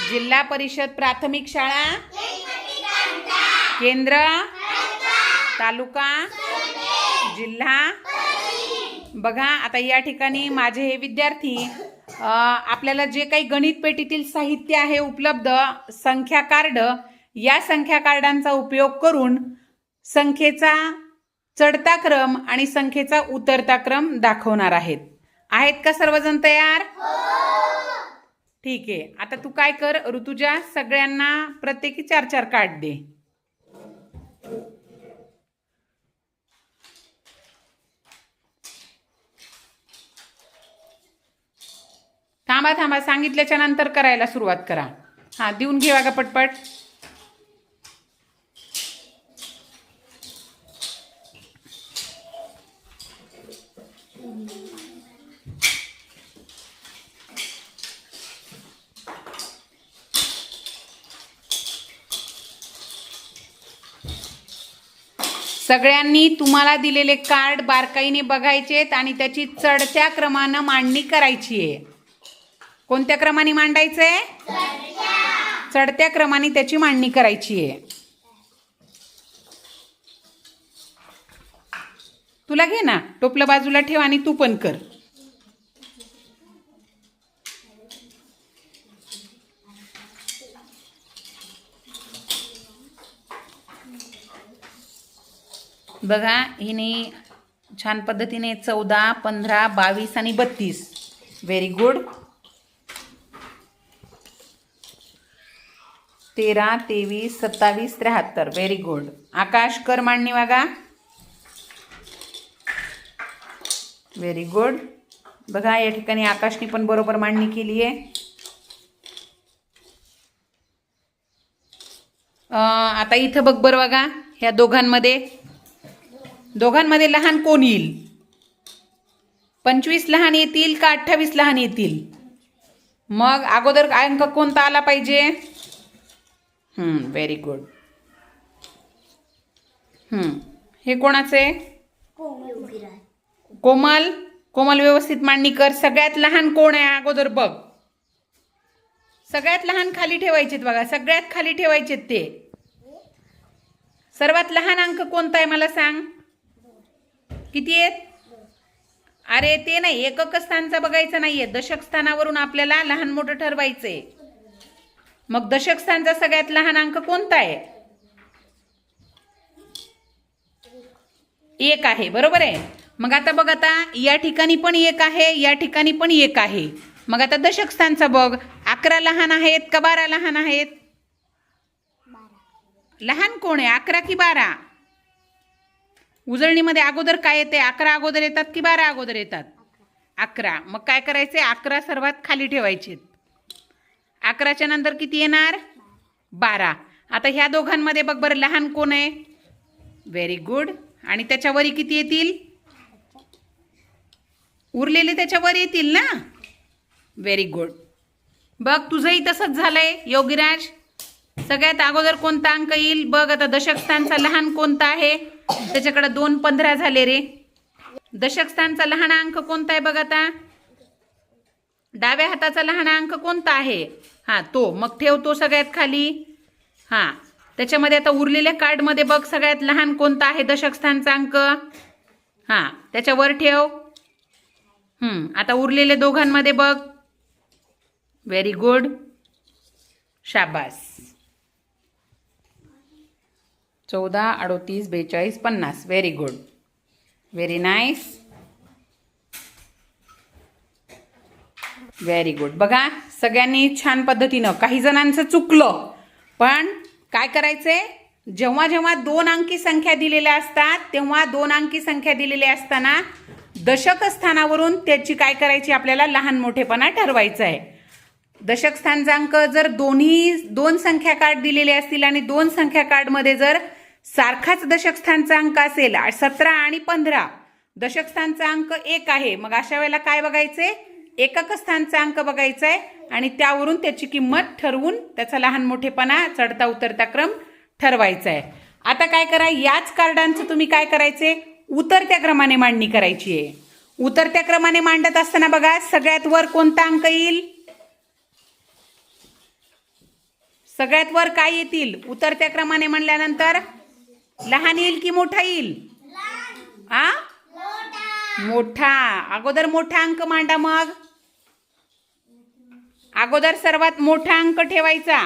जिल्हा परिषद प्राथमिक शाळा केंद्र तालुका जिल्हा। बघा आता या ठिकाणी माझे हे विद्यार्थी आपल्याला जे काही गणित पेटीतील साहित्य आहे उपलब्ध संख्या कार्ड, या संख्या कार्डांचा उपयोग करून संख्येचा चढता क्रम आणि संख्येचा उतरता क्रम दाखवणार आहेत का सर्वजण तयार? ठीक आहे। आता तू काय कर ऋतुजा, सगळ्यांना प्रत्येकी 4-4 कार्ड दे। थांबा सांगितल्याच्या नंतर करायला सुरुवात करा। हा देऊन घे बघा पटपट। सगळ्यांनी तुम्हाला दिलेले कार्ड बारकाईने बघायचेत आणि त्याची चढत्या क्रमानं मांडणी करायची आहे। कोणत्या क्रमाने मांडायचंय? चढत्या क्रमाने त्याची मांडणी करायची आहे। तुला घे ना, टोपलं बाजूला ठेव आणि तू पण कर। बघा हिने छान पद्धतीने 14, 15, 22 आणि 32। Very good. 13, 23, 27, 73। Very good. Akash कर मांडणी बघा। Very good. बघा या ठिकाणी आकाशने पण बरोबर मांडणी केली आहे। आता इथं बघ बरं बघा, ह्या दोघांमध्ये लहान कोण येईल? 25 लहान येतील का 28 लहान येतील? मग अगोदर अंक कोणता आला पाहिजे? Very good. हे कोणाचे? कोमल। कोमल व्यवस्थित मांडणी कर। सगळ्यात लहान कोण आहे अगोदर बघ। सगळ्यात लहान खाली ठेवायचेत बघा, सगळ्यात खाली ठेवायचेत ते। सर्वात लहान अंक कोणता आहे मला सांग? किती आहेत? अरे ते नाही, एकक स्थानचा बघायचं नाहीये, दशक स्थानावरून आपल्याला लहान मोठं ठरवायचंय। मग दशक स्थानचा सगळ्यात लहान अंक कोणता आहे? 1 आहे, बरोबर आहे। मग आता बघ, आता या ठिकाणी पण 1 आहे, या ठिकाणी पण 1 आहे। मग आता दशक स्थानचा बघ, 11 लहान आहेत का 12 लहान आहेत? लहान कोण आहे, 11 की 12? उजळणीमध्ये अगोदर काय येते? 11 अगोदर येतात की 12 अगोदर येतात? 11। मग काय करायचे? 11 सर्वात खाली ठेवायचे। 11च्या नंतर किती येणार? 12। आता ह्या दोघांमध्ये बघ बरं लहान कोण आहे? Very good. आणि त्याच्यावरी किती येतील? उरलेले त्याच्यावर येतील ना? Very good. बघ तुझंही तसंच झालंय योगीराज। सगळ्यात अगोदर कोणता अंक येईल बघ। आता दशक स्थानचा लहान कोणता आहे? त्याच्याकडे 2 15 झाले रे। दशक स्थानचा लहान अंक कोणता आहे बघ आता? डाव्या हाताचा लहान अंक कोणता आहे? तो। मग ठेव तो सगळ्यात खाली। त्याच्यामध्ये आता उरलेल्या कार्डमध्ये बघ सगळ्यात लहान कोणता आहे दशक स्थानचा अंक? त्याच्यावर ठेव। आता उरलेले दोघांमध्ये बघ। व्हेरी गुड, शाबास। 14, 38, 42, 50। Very good, very nice, very good. बघा सगळ्यांनी छान पद्धतीनं, काही जणांचं चुकलं, पण काय करायचंय? जेव्हा जेव्हा 2 अंकी संख्या दिलेल्या असतात तेव्हा 2 अंकी संख्या दिलेल्या असताना दशक स्थानावरून त्याची काय करायची? आपल्याला लहान मोठेपणा ठरवायचा आहे। दशक स्थानचा अंक जर 2 संख्या कार्ड दिलेले असतील आणि 2 संख्या कार्डमध्ये जर सारखाच दशक स्थानचा अंक असेल 17 आणि 15, दशक स्थानचा अंक 1 आहे, मग अशा वेळेला काय बघायचे? एकक स्थानचा अंक बघायचा आहे आणि त्यावरून त्याची किंमत ठरवून त्याचा लहान मोठेपणा चढता उतरता क्रम ठरवायचा आहे। आता काय करा, याच कार्डांचं तुम्ही काय करायचे? उतरत्या क्रमाने मांडणी करायची आहे। उतरत्या क्रमाने मांडत असताना बघा सगळ्यात वर कोणता अंक येईल? सगळ्यात वर काय येतील उतरत्या क्रमाने म्हणल्यानंतर? लहान येईल की मोठा येईल? आ मोठा. अगोदर मोठा अंक मांडा. मग अगोदर सर्वात मोठा अंक ठेवायचा.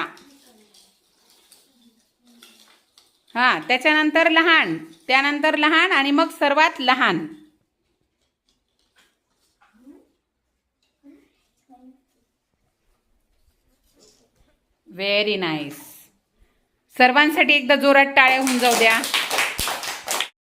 हा, त्याच्यानंतर लहान, त्यानंतर लहान आणि मग सर्वात लहान. Very nice. सर्वांसाठी एकदा जोरात टाळ्या होऊन जाऊ द्या.